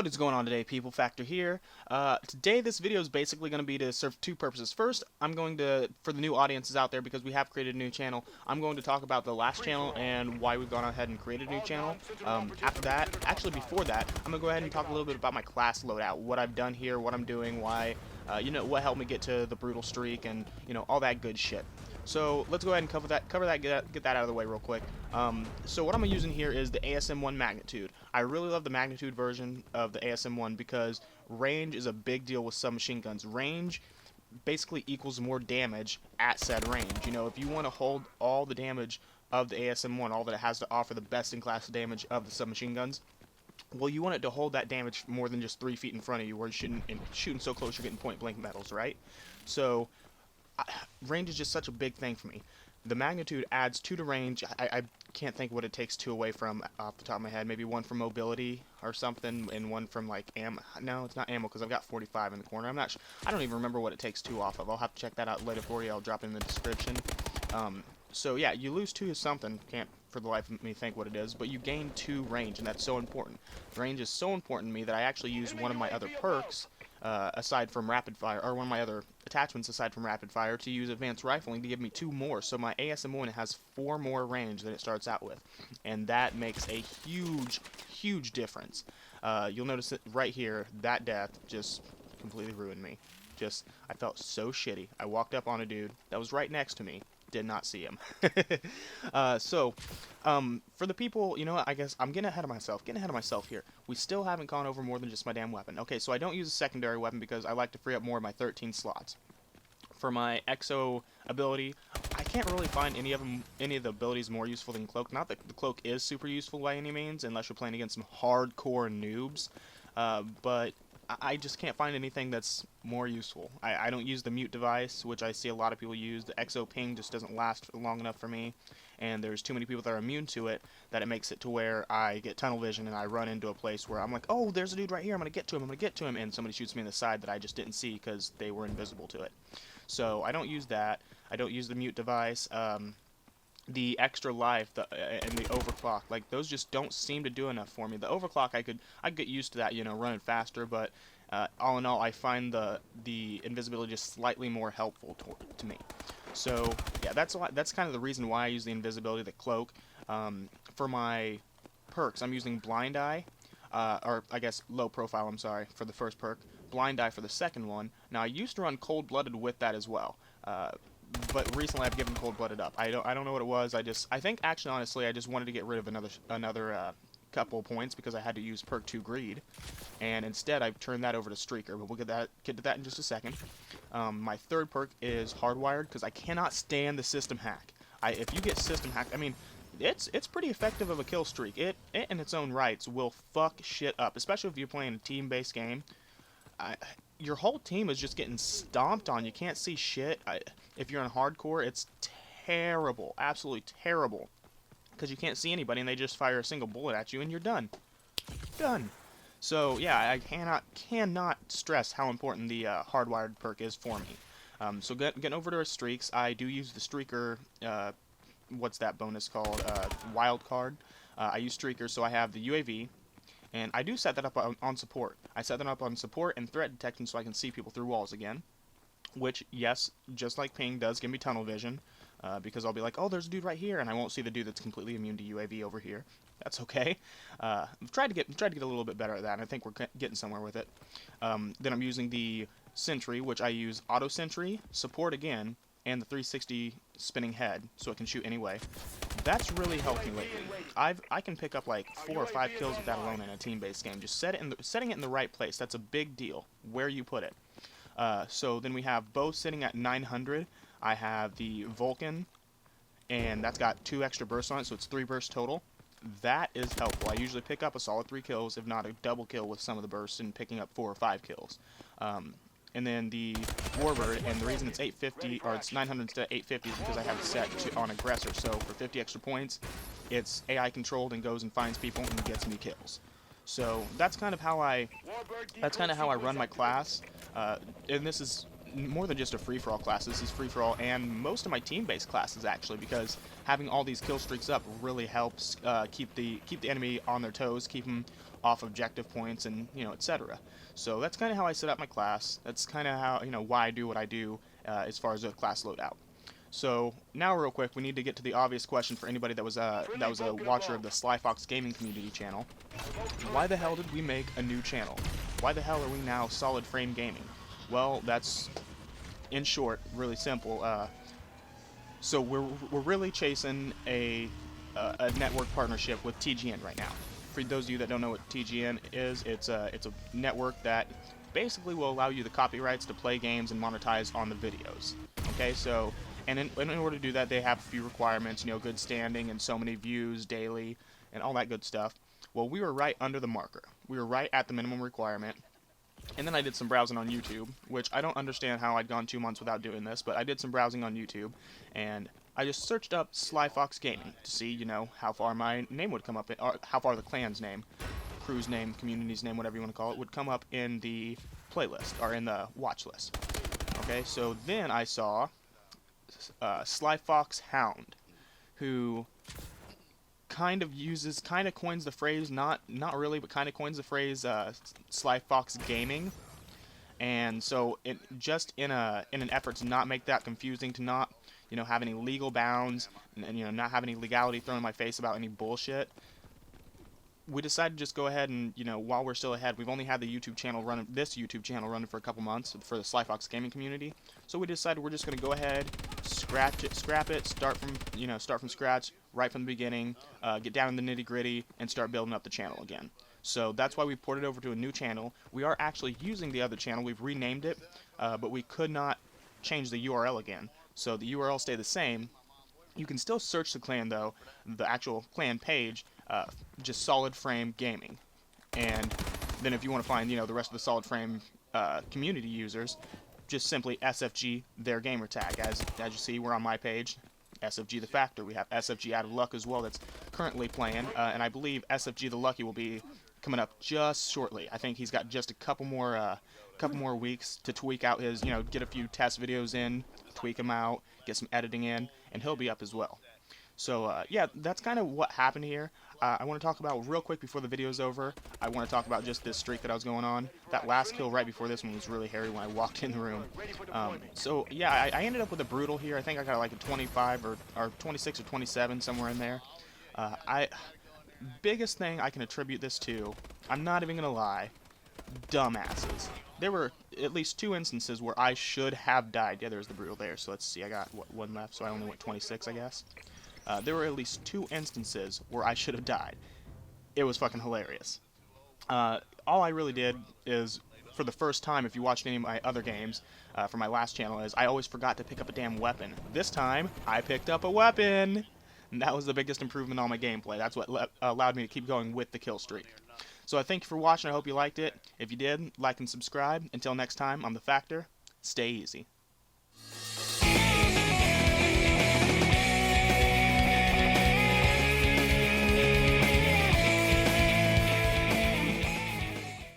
What is going on today, people? ThaFactor here. Today this video is basically going to be to serve two purposes. First, I'm going to, for the new audiences out there, because we have created a new channel, I'm going to talk about the last channel and why we've gone ahead and created a new channel. After that, actually before that, I'm going to go ahead and talk a little bit about my class loadout, what I've done here, what I'm doing, why, what helped me get to the brutal streak, and, all that good shit. So let's go ahead and cover that, get that out of the way real quick. So what I'm using here is the ASM1 magnitude. I really love the magnitude version of the ASM1 because range is a big deal with submachine guns. Range basically equals more damage at said range. If you want to hold all the damage of the ASM1, all that it has to offer, the best in class damage of the submachine guns, well, you want it to hold that damage more than just 3 feet in front of you, where you're shooting so close you're getting point blank medals, right? So range is just such a big thing for me. The magnitude adds 2 to range. I can't think what it takes 2 away from off the top of my head. Maybe 1 from mobility or something, and 1 from like ammo. No, it's not ammo because I've got 45 in the corner. I don't even remember what it takes 2 off of. I'll have to check that out later for you. I'll drop it in the description. So yeah, you lose 2 is something. Can't for the life of me think what it is, but you gain 2 range, and that's so important. Range is so important to me that I actually use one of my other perks. Aside from rapid fire, or one of my other attachments aside from rapid fire, to use advanced rifling to give me 2 more. So my ASM1 has 4 more range than it starts out with, and that makes a huge difference. You'll notice it right here, that death just completely ruined me. I felt so shitty. I walked up on a dude that was right next to me, did not see him. For the people, I guess I'm getting ahead of myself here. We still haven't gone over more than just my damn weapon. Okay, so I don't use a secondary weapon because I like to free up more of my 13 slots. For my exo ability, I can't really find any of the abilities more useful than cloak. Not that the cloak is super useful by any means, unless you're playing against some hardcore noobs, but I just can't find anything that's more useful. I don't use the mute device, which I see a lot of people use. The exo ping just doesn't last long enough for me, and there's too many people that are immune to it that it makes it to where I get tunnel vision and I run into a place where I'm like, oh, there's a dude right here, I'm gonna get to him, and somebody shoots me in the side that I just didn't see because they were invisible to it. So I don't use that. I don't use the mute device. The extra life and the overclock, like, those just don't seem to do enough for me. The overclock, I'd get used to that, running faster, but all in all, I find the invisibility just slightly more helpful to me. So yeah, that's kind of the reason why I use the invisibility, the cloak. For my perks, I'm using blind eye, or I guess low profile, I'm sorry, for the first perk, blind eye for the second one. Now I used to run cold-blooded with that as well. But recently I've given cold-blooded up. I don't know what it was. I think actually, honestly, I just wanted to get rid of another couple points because I had to use perk 2 greed, and instead I've turned that over to streaker. But we'll get to that in just a second. My third perk is hardwired because I cannot stand the system hack. If you get system hacked, I mean, it's pretty effective of a kill streak. It in its own rights will fuck shit up, especially if you're playing a team-based game. Your whole team is just getting stomped on. You can't see shit. If you're on hardcore, it's terrible, absolutely terrible, because you can't see anybody and they just fire a single bullet at you and you're done. Done. So yeah, I cannot stress how important the hardwired perk is for me. So getting over to our streaks, I do use the streaker. What's that bonus called? Wild card. I use streakers, so I have the UAV. And I do set that up on support. I set that up on support and threat detection so I can see people through walls again. Which, yes, just like ping, does give me tunnel vision. Because I'll be like, oh, there's a dude right here, and I won't see the dude that's completely immune to UAV over here. That's okay. I've tried to get a little bit better at that, and I think we're getting somewhere with it. Then I'm using the sentry, which I use auto sentry, support again, and the 360 spinning head, so it can shoot anyway. That's really helped me lately. I can pick up like 4 or 5 kills with that alone in a team-based game. Just setting it in the right place. That's a big deal. Where you put it. So then we have both sitting at 900. I have the Vulcan, and that's got 2 extra bursts on it, so it's 3 bursts total. That is helpful. I usually pick up a solid 3 kills, if not a double kill with some of the bursts, and picking up 4 or 5 kills. And then the Warbird, and the reason it's 850, or it's 900 instead of 850, is because I have it set on aggressor. So for 50 extra points, it's AI controlled and goes and finds people and gets me kills. So that's kind of how I run my class. And this is more than just a free-for-all class. This is free-for-all and most of my team-based classes, actually, because having all these kill streaks up really helps keep the enemy on their toes, keep them off objective points and, etc. So that's kind of how I set up my class. That's kind of how, why I do what I do as far as a class loadout. So now, real quick, we need to get to the obvious question for anybody that was a watcher of the Sly Fox gaming community channel. Why the hell did we make a new channel? Why the hell are we now Solid Frame Gaming? Well, that's, in short, really simple. So we're really chasing a network partnership with TGN right now. For those of you that don't know what TGN is, it's a network that basically will allow you the copyrights to play games and monetize on the videos. Okay, so and in order to do that, they have a few requirements, good standing and so many views daily and all that good stuff. Well, we were right under the marker. We were right at the minimum requirement. And then I did some browsing on YouTube, which I don't understand how I'd gone 2 months without doing this, but I did some browsing on YouTube, and I just searched up Sly Fox Gaming to see, how far my name would come up, or how far the clan's name, crew's name, community's name, whatever you want to call it, would come up in the playlist, or in the watch list. Okay, so then I saw Sly Fox Hound, who kind of coins the phrase, not really, but kind of coins the phrase Sly Fox Gaming. And so just in an effort to not make that confusing, to not have any legal bounds, and not have any legality thrown in my face about any bullshit, we decided to just go ahead and, while we're still ahead, we've only had this YouTube channel running for a couple months for the Sly Fox gaming community. So we decided we're just going to go ahead, scrap it, start from scratch, right from the beginning, get down in the nitty-gritty, and start building up the channel again. So that's why we ported over to a new channel. We are actually using the other channel. We've renamed it, but we could not change the URL again. So the URL stayed the same. You can still search the clan, though, the actual clan page, just Solid Frame Gaming. And then if you want to find, the rest of the Solid Frame community users, just simply SFG their gamer tag. As you see, we're on my page, SFG ThaFactor. We have SFG Out of Luck as well that's currently playing, and I believe SFG the Lucky will be coming up just shortly. I think he's got just a couple more weeks to tweak out his, get a few test videos in, tweak them out, get some editing in, and he'll be up as well. So, yeah, that's kind of what happened here. I want to talk about, real quick before the video's over, I want to talk about just this streak that I was going on. That last kill right before this one was really hairy when I walked in the room. So, yeah, I ended up with a brutal here. I think I got like a 25 or 26 or 27, somewhere in there. Biggest thing I can attribute this to, I'm not even going to lie, dumbasses. There were at least 2 instances where I should have died. Yeah, there's the brutal there. So let's see, I got, one left, so I only went 26, I guess. There were at least 2 instances where I should have died. It was fucking hilarious. All I really did is, for the first time, if you watched any of my other games from my last channel, is I always forgot to pick up a damn weapon. This time, I picked up a weapon! And that was the biggest improvement on my gameplay. That's what allowed me to keep going with the kill streak. So I thank you for watching. I hope you liked it. If you did, like and subscribe. Until next time, I'm ThaFactor. Stay easy.